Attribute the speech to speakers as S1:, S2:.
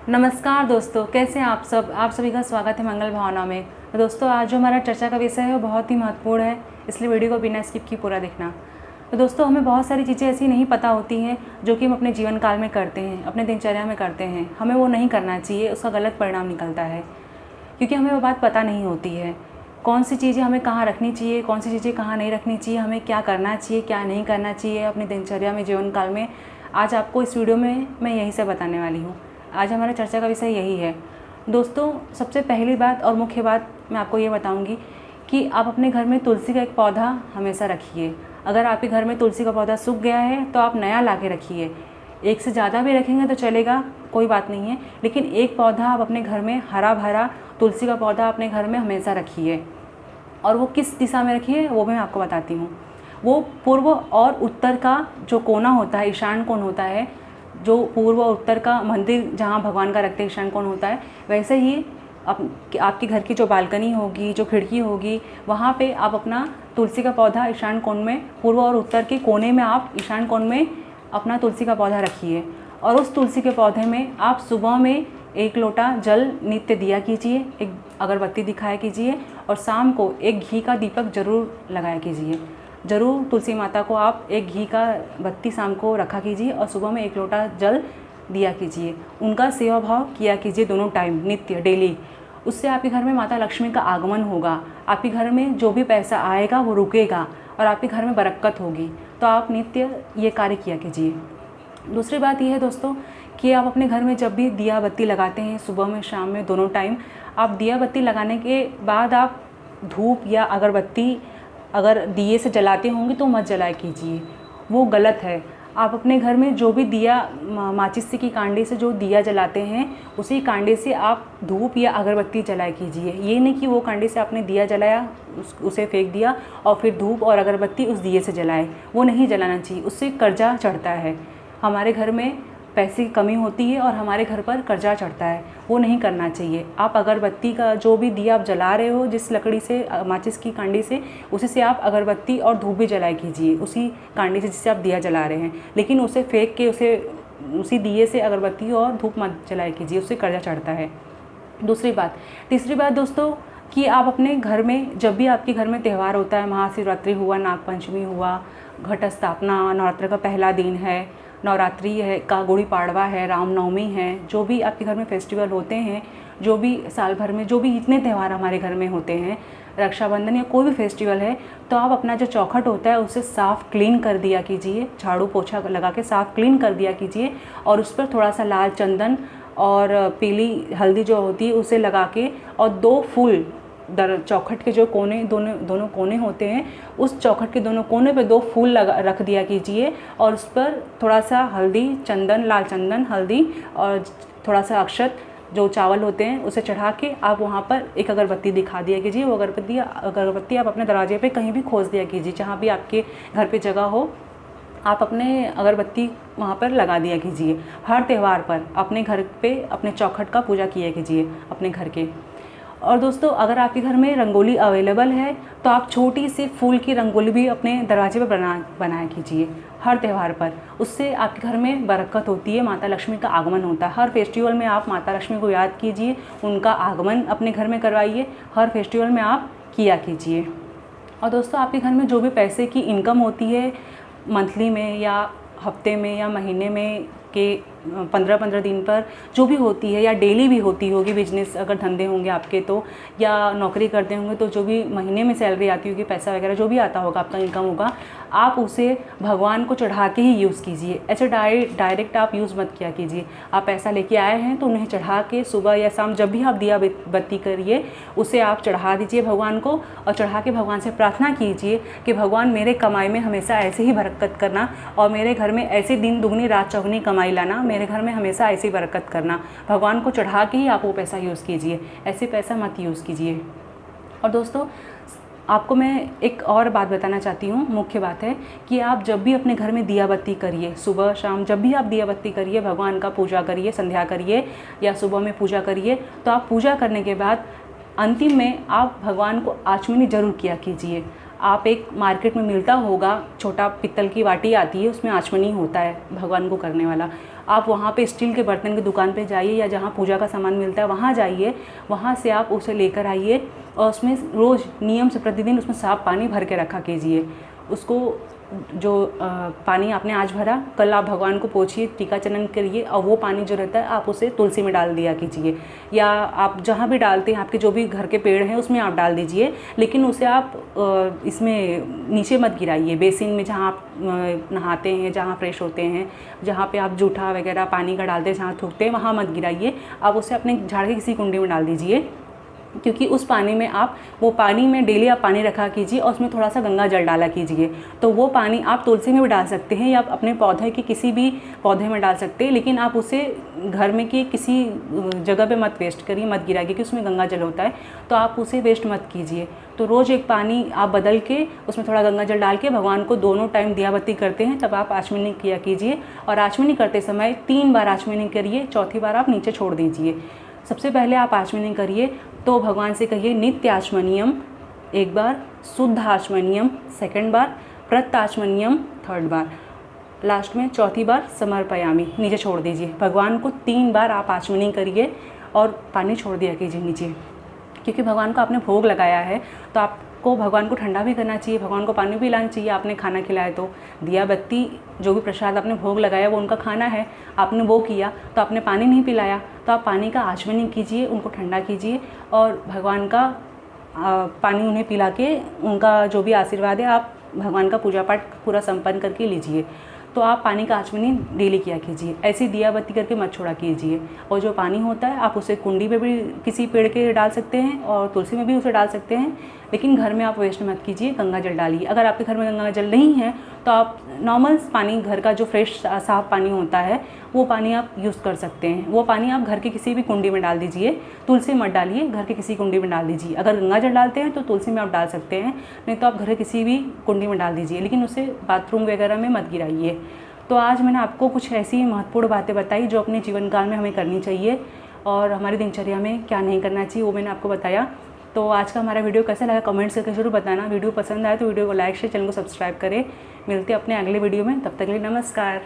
S1: नमस्कार दोस्तों, कैसे हैं आप सब। आप सभी का स्वागत है मंगल भावना में। तो दोस्तों, आज जो हमारा चर्चा का विषय है वो बहुत ही महत्वपूर्ण है, इसलिए वीडियो को बिना स्किप किए पूरा देखना। तो दोस्तों, हमें बहुत सारी चीज़ें ऐसी नहीं पता होती हैं जो कि हम अपने जीवन काल में करते हैं, अपने दिनचर्या में करते हैं। हमें वो नहीं करना चाहिए, उसका गलत परिणाम निकलता है, क्योंकि हमें वो बात पता नहीं होती है। कौन सी चीज़ें हमें कहाँ रखनी चाहिए, कौन सी चीज़ें कहाँ नहीं रखनी चाहिए, हमें क्या करना चाहिए, क्या नहीं करना चाहिए अपनी दिनचर्या में, जीवन काल में। आज आपको इस वीडियो में मैं यही से बताने वाली हूँ। आज हमारा चर्चा का विषय यही है। दोस्तों, सबसे पहली बात और मुख्य बात मैं आपको ये बताऊंगी कि आप अपने घर में तुलसी का एक पौधा हमेशा रखिए। अगर आपके घर में तुलसी का पौधा सूख गया है तो आप नया ला के रखिए। एक से ज़्यादा भी रखेंगे तो चलेगा, कोई बात नहीं है, लेकिन एक पौधा आप अपने घर में, हरा भरा तुलसी का पौधा अपने घर में हमेशा रखिए। और वो किस दिशा में रखिए वो भी मैं आपको बताती हूँ। वो पूर्व और उत्तर का जो कोना होता है, ईशान कोण होता है, जो पूर्व और उत्तर का मंदिर जहाँ भगवान का रखते हैं ईशान कोण होता है, वैसे ही आपके घर की जो बालकनी होगी, जो खिड़की होगी, वहाँ पे आप अपना तुलसी का पौधा ईशान कोण में, पूर्व और उत्तर के कोने में आप ईशान कोण में अपना तुलसी का पौधा रखिए। और उस तुलसी के पौधे में आप सुबह में 1 लोटा जल नित्य दिया कीजिए, एक अगरबत्ती दिखाया कीजिए, और शाम को एक घी का दीपक जरूर लगाया कीजिए। ज़रूर तुलसी माता को आप एक घी का बत्ती शाम को रखा कीजिए और सुबह में 1 लोटा जल दिया कीजिए। उनका सेवा भाव किया कीजिए दोनों टाइम, नित्य, डेली। उससे आपके घर में माता लक्ष्मी का आगमन होगा। आपके घर में जो भी पैसा आएगा वो रुकेगा और आपके घर में बरकत होगी। तो आप नित्य ये कार्य किया कीजिए। दूसरी बात यह है दोस्तों कि आप अपने घर में जब भी दिया बत्ती लगाते हैं, सुबह में शाम में दोनों टाइम, आप दिया बत्ती लगाने के बाद आप धूप या अगरबत्ती अगर दिए से जलाते होंगे तो मत जलाया कीजिए, वो गलत है। आप अपने घर में जो भी दिया, माचिस की कांडे से जो दिया जलाते हैं, उसी कांडे से आप धूप या अगरबत्ती जलाया कीजिए। ये नहीं कि वो कांडे से आपने दिया जलाया, उसे फेंक दिया और फिर धूप और अगरबत्ती उस दिए से जलाए, वो नहीं जलाना चाहिए। उससे कर्जा चढ़ता है, हमारे घर में पैसे की कमी होती है और हमारे घर पर कर्जा चढ़ता है, वो नहीं करना चाहिए। आप अगरबत्ती का जो भी दिया आप जला रहे हो, जिस लकड़ी से, माचिस की कांडी से, उसी से आप अगरबत्ती और धूप भी जलाया कीजिए, उसी कांडी से जिससे आप दिया जला रहे हैं। लेकिन उसे फेंक के उसी दिए से अगरबत्ती और धूप मत जलाया कीजिए, उससे कर्जा चढ़ता है। तीसरी बात दोस्तों कि आप अपने घर में, जब भी आपके घर में त्यौहार होता है, महाशिवरात्रि हुआ, नागपंचमी हुआ, घट स्थापना, नवरात्र का पहला दिन है, नवरात्रि है का, गुड़ी पाड़वा है, रामनवमी है, जो भी आपके घर में फेस्टिवल होते हैं, जो भी साल भर में जो भी इतने त्यौहार हमारे घर में होते हैं, रक्षाबंधन या कोई भी फेस्टिवल है, तो आप अपना जो चौखट होता है उसे साफ़ क्लीन कर दिया कीजिए, झाड़ू पोछा लगा के साफ़ क्लीन कर दिया कीजिए। और उस पर थोड़ा सा लाल चंदन और पीली हल्दी जो होती है उसे लगा के, और 2 फूल चौखट के जो कोने, दोनों कोने होते हैं, उस चौखट के दोनों कोने पे 2 फूल रख दिया कीजिए। और उस पर थोड़ा सा हल्दी, चंदन, लाल चंदन, हल्दी और थोड़ा सा अक्षत जो चावल होते हैं उसे चढ़ा के आप वहाँ पर एक अगरबत्ती दिखा दिया कीजिए। वो अगरबत्ती आप अपने दरवाजे पे कहीं भी खोज दिया कीजिए, जहाँ भी आपके घर पे जगह हो, आप अपने अगरबत्ती वहाँ पर लगा दिया कीजिए। हर त्यौहार पर अपने घर पे अपने चौखट का पूजा किया कीजिए अपने घर के। और दोस्तों, अगर आपके घर में रंगोली अवेलेबल है तो आप छोटी सी फूल की रंगोली भी अपने दरवाजे पर बनाया कीजिए हर त्यौहार पर। उससे आपके घर में बरकत होती है, माता लक्ष्मी का आगमन होता है। हर फेस्टिवल में आप माता लक्ष्मी को याद कीजिए, उनका आगमन अपने घर में करवाइए, हर फेस्टिवल में आप किया कीजिए। और दोस्तों, आपके घर में जो भी पैसे की इनकम होती है, मंथली में या हफ्ते में या महीने में के 15-15 दिन पर जो भी होती है, या डेली भी होती होगी, बिजनेस अगर धंधे होंगे आपके तो, या नौकरी करते होंगे तो जो भी महीने में सैलरी आती होगी, पैसा वगैरह जो भी आता होगा, आपका इनकम होगा, आप उसे भगवान को चढ़ा के ही यूज़ कीजिए। ऐसे डायरेक्ट आप यूज़ मत किया कीजिए। आप पैसा लेके आए हैं तो उन्हें चढ़ा के सुबह या शाम जब भी आप दिया बत्ती करिए, उसे आप चढ़ा दीजिए भगवान को, और चढ़ा के भगवान से प्रार्थना कीजिए कि भगवान मेरे कमाई में हमेशा ऐसे ही बरकत करना, और मेरे घर में ऐसे दिन दुगनी रात चौगनी कमाई लाना, मेरे घर में हमेशा ऐसी बरकत करना। भगवान को चढ़ा के ही आप वो पैसा यूज़ कीजिए, ऐसे पैसा मत यूज़ कीजिए। और दोस्तों, आपको मैं एक और बात बताना चाहती हूँ, मुख्य बात है कि आप जब भी अपने घर में दिया बत्ती करिए, सुबह शाम जब भी आप दिया बत्ती करिए, भगवान का पूजा करिए, संध्या करिए या सुबह में पूजा करिए, तो आप पूजा करने के बाद अंतिम में आप भगवान को आचमनी जरूर किया कीजिए। आप एक मार्केट में मिलता होगा, छोटा पित्तल की वाटी आती है, उसमें आचमनी होता है भगवान को करने वाला, आप वहाँ पे स्टील के बर्तन की दुकान पे जाइए या जहाँ पूजा का सामान मिलता है वहाँ जाइए, वहाँ से आप उसे लेकर आइए और उसमें रोज़ नियम से प्रतिदिन उसमें साफ पानी भर के रखा कीजिए। उसको जो पानी आपने आज भरा, कल आप भगवान को पोंछिए, टीका चंदन करिए और वो पानी जो रहता है आप उसे तुलसी में डाल दिया कीजिए, या आप जहाँ भी डालते हैं आपके जो भी घर के पेड़ हैं उसमें आप डाल दीजिए। लेकिन उसे आप इसमें नीचे मत गिराइए, बेसिन में जहाँ आप नहाते हैं, जहाँ फ्रेश होते हैं, जहाँ पे आप जूठा वगैरह पानी का डालते हैं, जहाँ थूकते हैं वहाँ मत गिराइए। आप उसे अपने झाड़ के किसी कुंडी में डाल दीजिए, क्योंकि उस पानी में आप वो पानी में डेली आप पानी रखा कीजिए और उसमें थोड़ा सा गंगा जल डाला कीजिए। तो वो पानी आप तुलसी में भी डाल सकते हैं या आप अपने पौधे के किसी भी पौधे में डाल सकते हैं, लेकिन आप उसे घर में की किसी जगह पे मत वेस्ट करिए, मत गिराइए, क्योंकि उसमें गंगा जल होता है, तो आप उसे वेस्ट मत कीजिए। तो रोज़ एक पानी आप बदल के उसमें थोड़ा गंगा जल डाल के भगवान को दोनों टाइम दिया बत्ती करते हैं, तब आप आचमनी किया कीजिए। और आचमनी करते समय 3 बार आचमनी करिए, चौथी बार आप नीचे छोड़ दीजिए। सबसे पहले आप आचमनी करिए तो भगवान से कहिए नित्य आचमनियम एक बार, शुद्ध आचमनियम सेकंड बार, प्रत्याचमनियम थर्ड बार, लास्ट में चौथी बार समर्पयामी, नीचे छोड़ दीजिए। भगवान को 3 बार आप आचमनी करिए और पानी छोड़ दिया कीजिए नीचे, क्योंकि भगवान को आपने भोग लगाया है तो आपको भगवान को ठंडा भी करना चाहिए, भगवान को पानी भी पिलाना चाहिए। आपने खाना खिलाया तो दिया बत्ती जो भी प्रसाद आपने भोग लगाया वो उनका खाना है, आपने वो किया तो आपने पानी नहीं पिलाया, तो आप पानी का आचमनी कीजिए, उनको ठंडा कीजिए और भगवान का पानी उन्हें पिला के उनका जो भी आशीर्वाद है आप भगवान का पूजा पाठ पूरा संपन्न करके लीजिए। तो आप पानी का आचमनी डेली किया कीजिए, ऐसी दिया बत्ती करके मत छोड़ा कीजिए। और जो पानी होता है आप उसे कुंडी में भी किसी पेड़ के डाल सकते हैं और तुलसी में भी उसे डाल सकते हैं, लेकिन घर में आप वेस्ट मत कीजिए, गंगा जल डालिए। अगर आपके घर में गंगा जल नहीं है तो आप नॉर्मल पानी, घर का जो फ्रेश साफ पानी होता है वो पानी आप यूज़ कर सकते हैं। वो पानी आप घर के किसी भी कुंडी में डाल दीजिए, तुलसी मत डालिए, घर के किसी कुंडी में डाल दीजिए। अगर गंगा जल डालते हैं तो तुलसी में आप डाल सकते हैं, नहीं तो आप घर के किसी भी कुंडी में डाल दीजिए, लेकिन उसे बाथरूम वगैरह में मत गिराइए। तो आज मैंने आपको कुछ ऐसी महत्वपूर्ण बातें बताई जो अपने जीवन काल में हमें करनी चाहिए और हमारी दिनचर्या में क्या नहीं करना चाहिए वो मैंने आपको बताया। तो आज का हमारा वीडियो कैसा लगा कमेंट्स करके जरूर बताना। वीडियो पसंद आए तो वीडियो को लाइक शेयर, चैनल को सब्सक्राइब करें। मिलते हैं अपने अगले वीडियो में, तब तक के लिए नमस्कार।